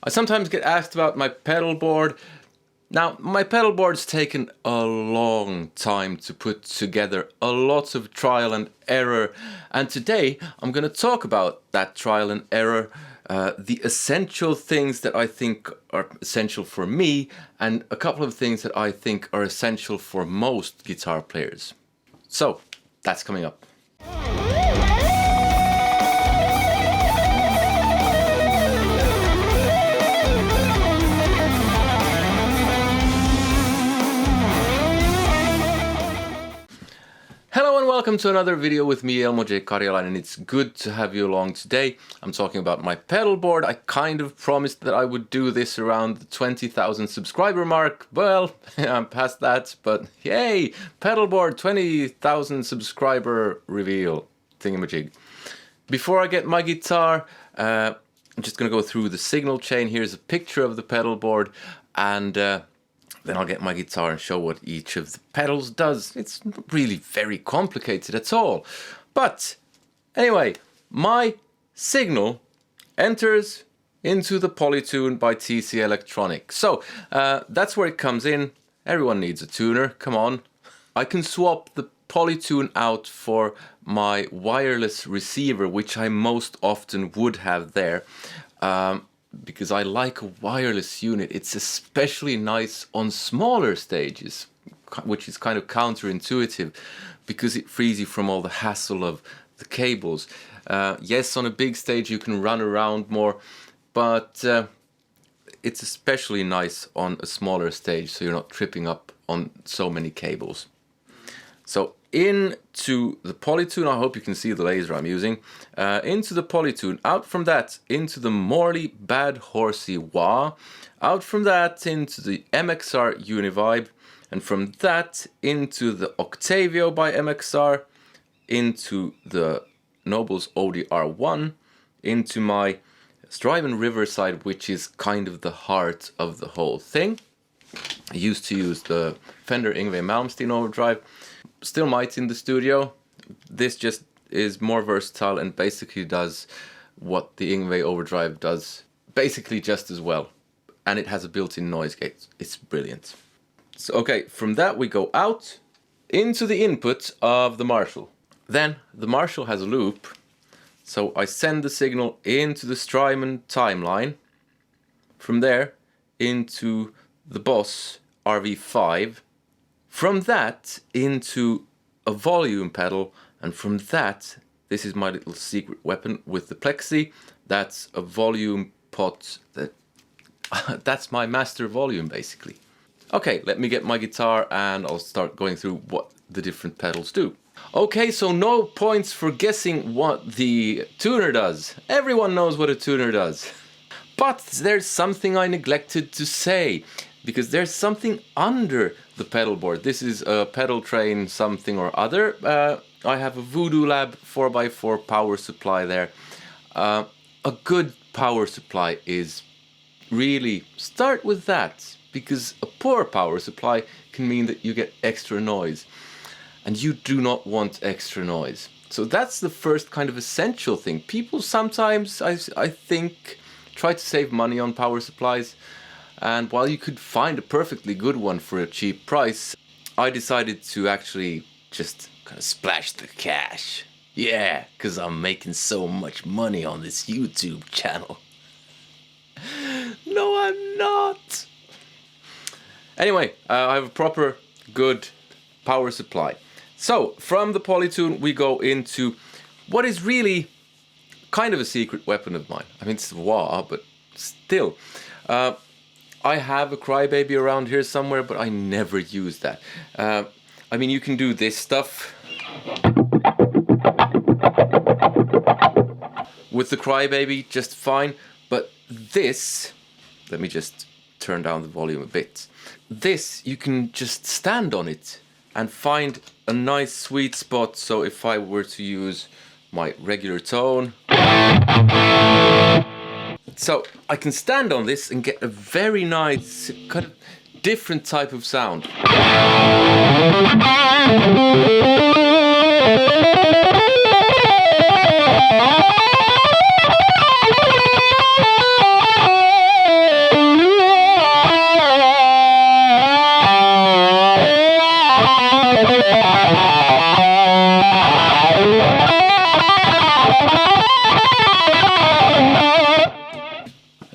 I sometimes get asked about my pedal board. Now, my pedal board's taken a long time to put together, a lot of trial and error, and today I'm going to talk about that trial and error, the essential things that I think are essential for me, and a couple of things that I think are essential for most guitar players. So, that's coming up. Hello and welcome to another video with me, Elmo Karjalainen. It's good to have you along today. I'm talking about my pedal board. I kind of promised that I would do this around the 20,000 subscriber mark. Well, I'm past that, but yay! Pedal board 20,000 subscriber reveal thingamajig. Before I get my guitar, I'm just going to go through the signal chain. Here's a picture of the pedal board, and then I'll get my guitar and show what each of the pedals does. It's not really very complicated at all. But anyway, my signal enters into the Polytune by TC Electronic. So that's where it comes in. Everyone needs a tuner, come on. I can swap the Polytune out for my wireless receiver, which I most often would have there. Because I like a wireless unit. It's especially nice on smaller stages, which is kind of counterintuitive because it frees you from all the hassle of the cables. Yes, on a big stage you can run around more, but it's especially nice on a smaller stage, so you're not tripping up on so many cables. So into the Polytune, I hope you can see the laser I'm using, into the Polytune, out from that into the Morley Bad Horsey Wah, out from that into the MXR Univibe, and from that into the Octavio by MXR, into the Nobles ODR1, into my Strymon Riverside, which is kind of the heart of the whole thing. I used to use the Fender Yngwie Malmsteen Overdrive. Still might in the studio. This just is more versatile and basically does what the Yngwie Overdrive does basically just as well. And it has a built-in noise gate. It's brilliant. So okay, from that we go out into the input of the Marshall. Then the Marshall has a loop. So I send the signal into the Strymon timeline. From there into the Boss RV5. From that into a volume pedal, and from that, this is my little secret weapon with the plexi. That's a volume pot. That's my master volume basically. Okay, let me get my guitar and I'll start going through what the different pedals do. Okay, so no points for guessing what the tuner does. Everyone knows what a tuner does. But there's something I neglected to say, because there's something under the pedal board. This is a pedal train something or other. I have a Voodoo Lab 4x4 power supply there. A good power supply is really, start with that, because a poor power supply can mean that you get extra noise. And you do not want extra noise. So that's the first kind of essential thing. People sometimes, I think, try to save money on power supplies. And while you could find a perfectly good one for a cheap price, I decided to actually just kind of splash the cash. Yeah, because I'm making so much money on this YouTube channel. No, I'm not. Anyway, I have a proper good power supply. So from the Polytune we go into what is really kind of a secret weapon of mine. I mean, it's wah, but still. I have a Crybaby around here somewhere, but I never use that. I mean, you can do this stuff with the Crybaby just fine, but this, let me just turn down the volume a bit. This, you can just stand on it and find a nice sweet spot. So if I were to use my regular tone, so I can stand on this and get a very nice kind of different type of sound.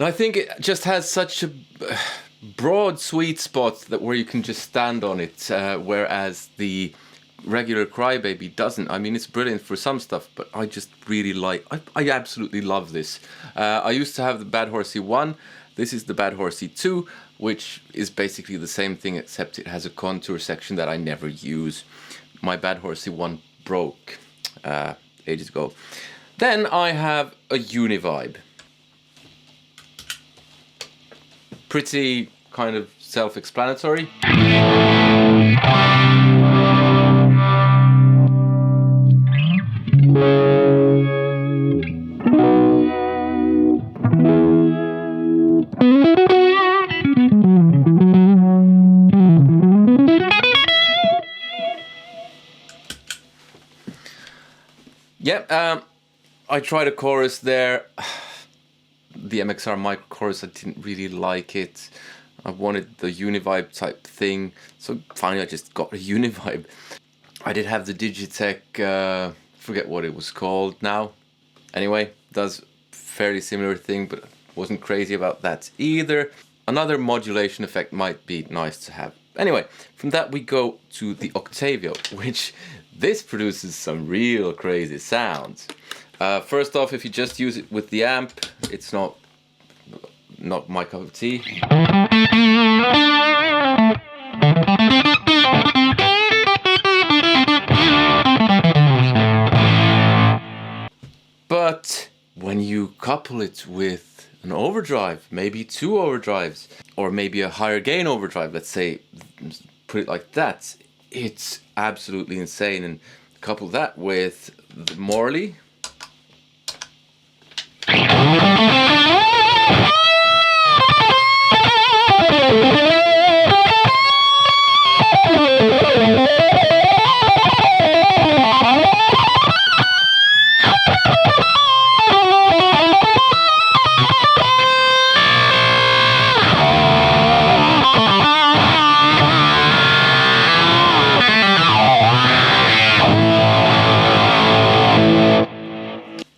And I think it just has such a broad sweet spot that where you can just stand on it, whereas the regular Crybaby doesn't. I mean, it's brilliant for some stuff, but I just really like, I absolutely love this. I used to have the Bad Horsey 1. This is the Bad Horsey 2, which is basically the same thing, except it has a contour section that I never use. My Bad Horsey 1 broke ages ago. Then I have a Univibe. Pretty kind of self-explanatory. Yeah, I tried a chorus there. The MXR micro chorus, I didn't really like it. I wanted the Univibe type thing, so finally I just got a Univibe. I did have the Digitech, forget what it was called now. Anyway, does fairly similar thing, but wasn't crazy about that either. Another modulation effect might be nice to have. Anyway, from that we go to the Octavio, which this produces some real crazy sounds. First off, if you just use it with the amp, it's not my cup of tea. But when you couple it with an overdrive, maybe 2 overdrives, or maybe a higher gain overdrive, let's say, put it like that, it's absolutely insane. And couple that with the Morley.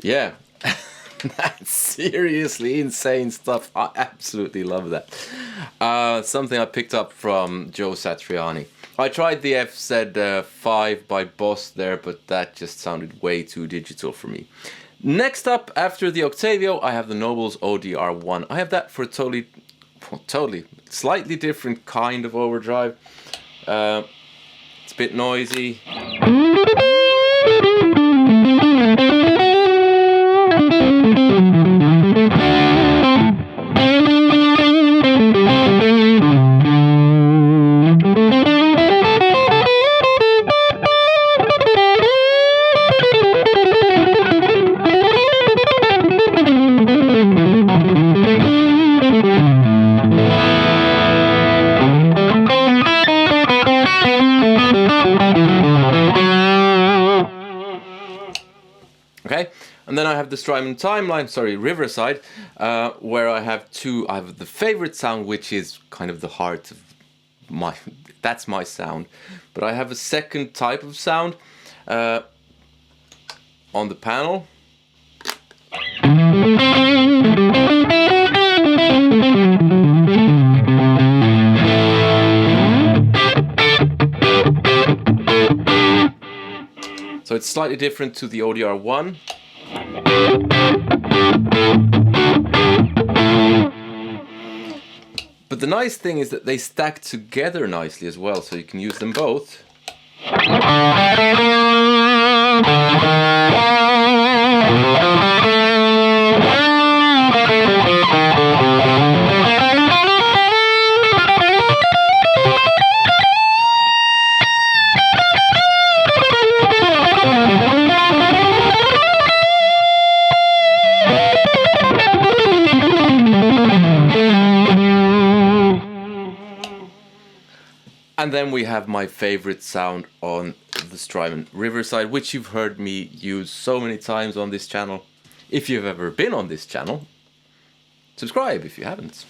Yeah, that's seriously insane stuff. I absolutely love that. Something I picked up from Joe Satriani. I tried the FZ5 by Boss there, but that just sounded way too digital for me. Next up, after the Octavio, I have the Nobels ODR1. I have that for a totally, slightly different kind of overdrive. It's a bit noisy. Okay, and then I have the Strymon Timeline, Riverside, where I have two. I have the favorite sound, which is kind of the heart of that's my sound. But I have a second type of sound on the panel. So it's slightly different to the ODR1. But the nice thing is that they stack together nicely as well, so you can use them both. And then we have my favorite sound on the Strymon Riverside, which you've heard me use so many times on this channel. If you've ever been on this channel, subscribe if you haven't.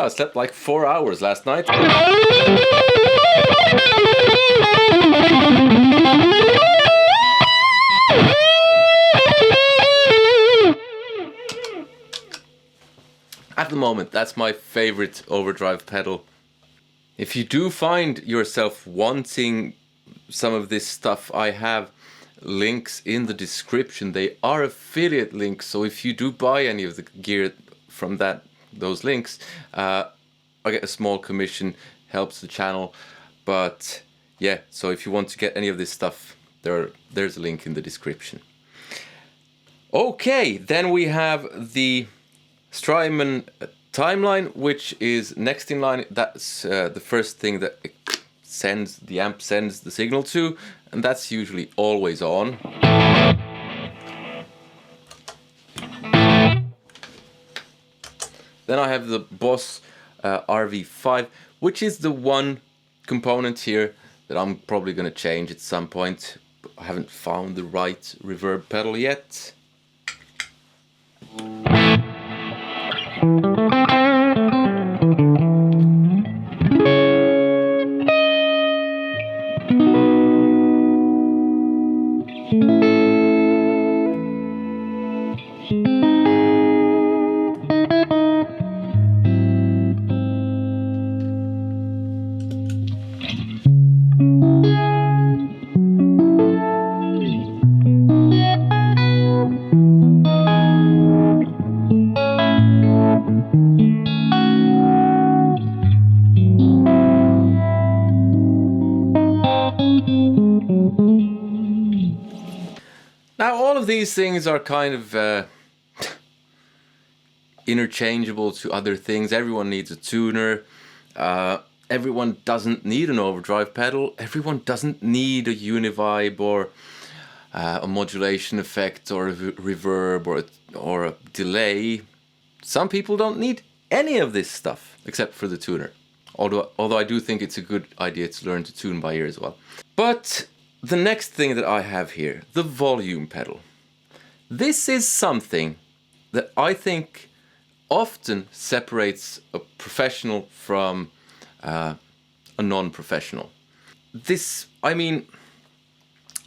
I slept like 4 hours last night. At the moment, that's my favorite overdrive pedal. If you do find yourself wanting some of this stuff, I have links in the description. They are affiliate links, so if you do buy any of the gear from those links, I get a small commission, helps the channel. But yeah, so if you want to get any of this stuff, there's a link in the description. Okay, then we have the Strymon timeline, which is next in line. That's the first thing that the amp sends the signal to, and that's usually always on. Then I have the Boss RV5, which is the one component here that I'm probably going to change at some point. I haven't found the right reverb pedal yet. Now all of these things are kind of interchangeable to other things. Everyone needs a tuner. Everyone doesn't need an overdrive pedal. Everyone doesn't need a univibe or a modulation effect or a reverb or a delay. Some people don't need any of this stuff except for the tuner. Although I do think it's a good idea to learn to tune by ear as well. But the next thing that I have here, the volume pedal. This is something that I think often separates a professional from a non-professional. I mean,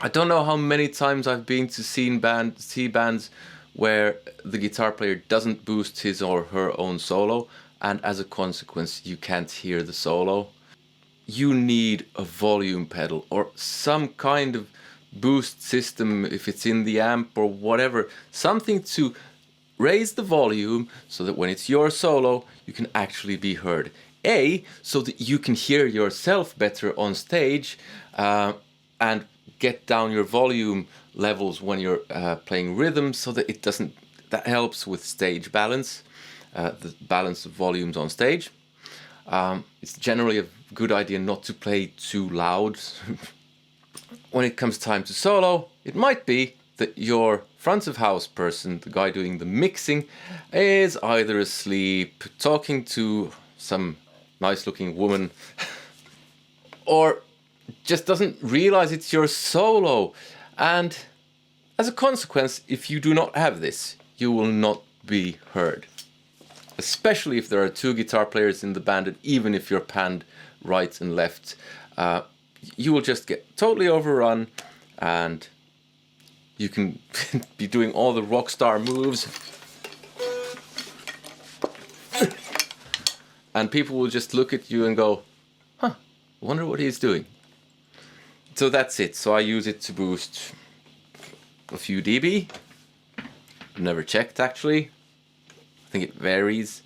I don't know how many times I've been to see bands where the guitar player doesn't boost his or her own solo, and as a consequence you can't hear the solo. You need a volume pedal or some kind of boost system, if it's in the amp or whatever, something to raise the volume so that when it's your solo you can actually be heard. So that you can hear yourself better on stage and get down your volume levels when you're playing rhythm, so that that helps with stage balance, the balance of volumes on stage. It's generally a good idea not to play too loud. When it comes time to solo, it might be that your front of house person, the guy doing the mixing, is either asleep, talking to some nice looking woman, or just doesn't realize it's your solo. And as a consequence, if you do not have this, you will not be heard. Especially if there are two guitar players in the band, and even if you're panned right and left, you will just get totally overrun, and you can be doing all the rock star moves, and people will just look at you and go, "Huh, I wonder what he's doing." So that's it. So I use it to boost a few dB. I've never checked actually. I think it varies.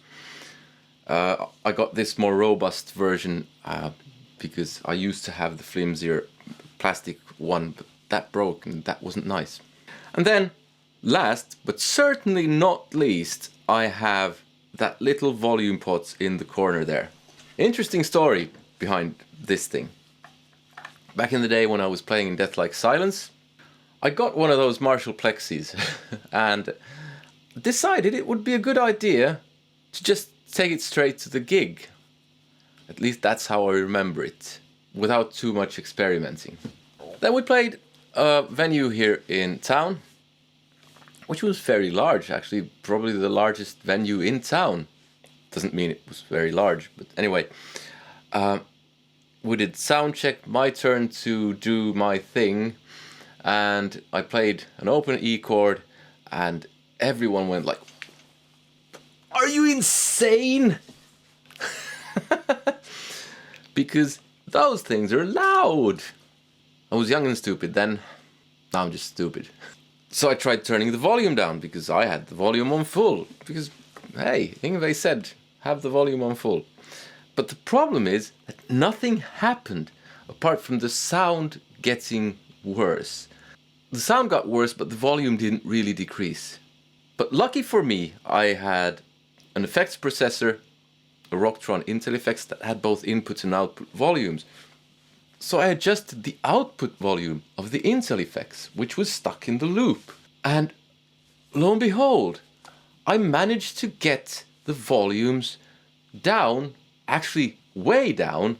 I got this more robust version because I used to have the flimsier plastic one, but that broke and that wasn't nice. And then last but certainly not least, I have that little volume pot in the corner there. Interesting story behind this thing. Back in the day when I was playing in Death Like Silence, I got one of those Marshall Plexis and decided it would be a good idea to just take it straight to the gig. At least that's how I remember it, without too much experimenting. Then we played a venue here in town, which was very large, actually probably the largest venue in town. Doesn't mean it was very large, but anyway. We did sound check, my turn to do my thing, and I played an open E chord, and everyone went like, "Are you insane?" Because those things are loud. I was young and stupid then. Now I'm just stupid. So I tried turning the volume down because I had the volume on full. Because, hey, Ingve said, have the volume on full. But the problem is that nothing happened apart from the sound getting worse. The sound got worse, but the volume didn't really decrease. But lucky for me, I had an effects processor, a Rocktron Intel effects that had both input and output volumes. So I adjusted the output volume of the Intel effects, which was stuck in the loop. And lo and behold, I managed to get the volumes down, actually way down,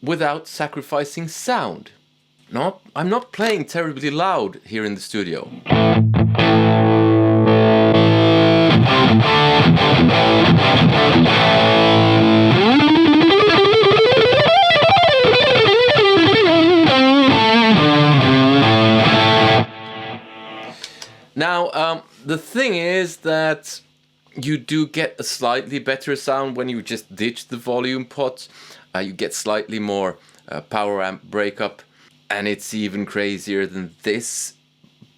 without sacrificing sound. No, I'm not playing terribly loud here in the studio. Now, the thing is that you do get a slightly better sound when you just ditch the volume pot. You get slightly more power amp breakup, and it's even crazier than this.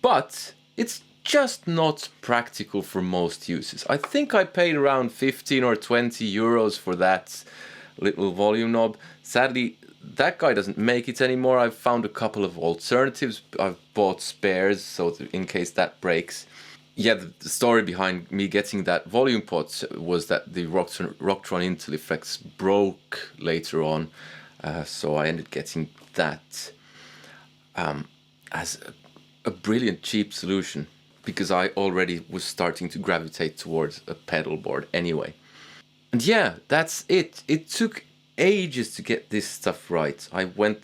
But it's just not practical for most uses. I think I paid around 15 or 20 euros for that little volume knob. Sadly, that guy doesn't make it anymore. I've found a couple of alternatives. I've bought spares so that in case that breaks. Yeah, the story behind me getting that volume pot was that the Rocktron Intel effects broke later on. So I ended getting that as a brilliant cheap solution, because I already was starting to gravitate towards a pedal board anyway. And yeah, that's it. It took ages to get this stuff right. I've gone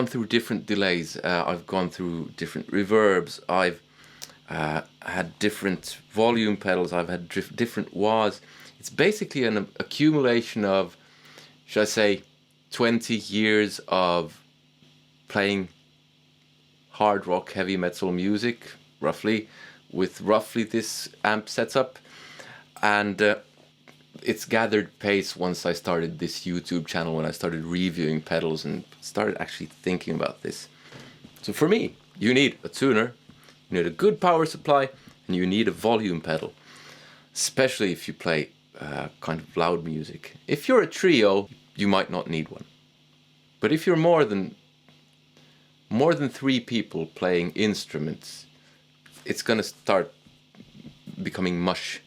through different delays. I've gone through different reverbs. I've had different volume pedals. I've had different wahs. It's basically an accumulation of, should I say, 20 years of playing hard rock, heavy metal music, roughly, with roughly this amp setup. And it's gathered pace once I started this YouTube channel, when I started reviewing pedals and started actually thinking about this. So for me, you need a tuner, you need a good power supply, and you need a volume pedal, especially if you play kind of loud music. If you're a trio, you might not need one. But if you're more than 3 people playing instruments, it's gonna start becoming mush.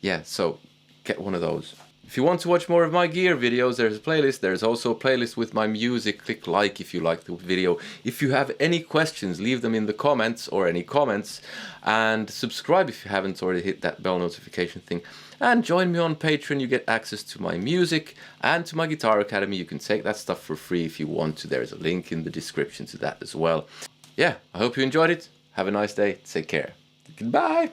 Yeah, so get one of those. If you want to watch more of my gear videos, there's a playlist. There's also a playlist with my music. Click like if you like the video. If you have any questions, leave them in the comments, or any comments. And subscribe if you haven't already hit that bell notification thing. And join me on Patreon. You get access to my music and to my Guitar Academy. You can take that stuff for free if you want to. There's a link in the description to that as well. Yeah, I hope you enjoyed it. Have a nice day. Take care. Goodbye.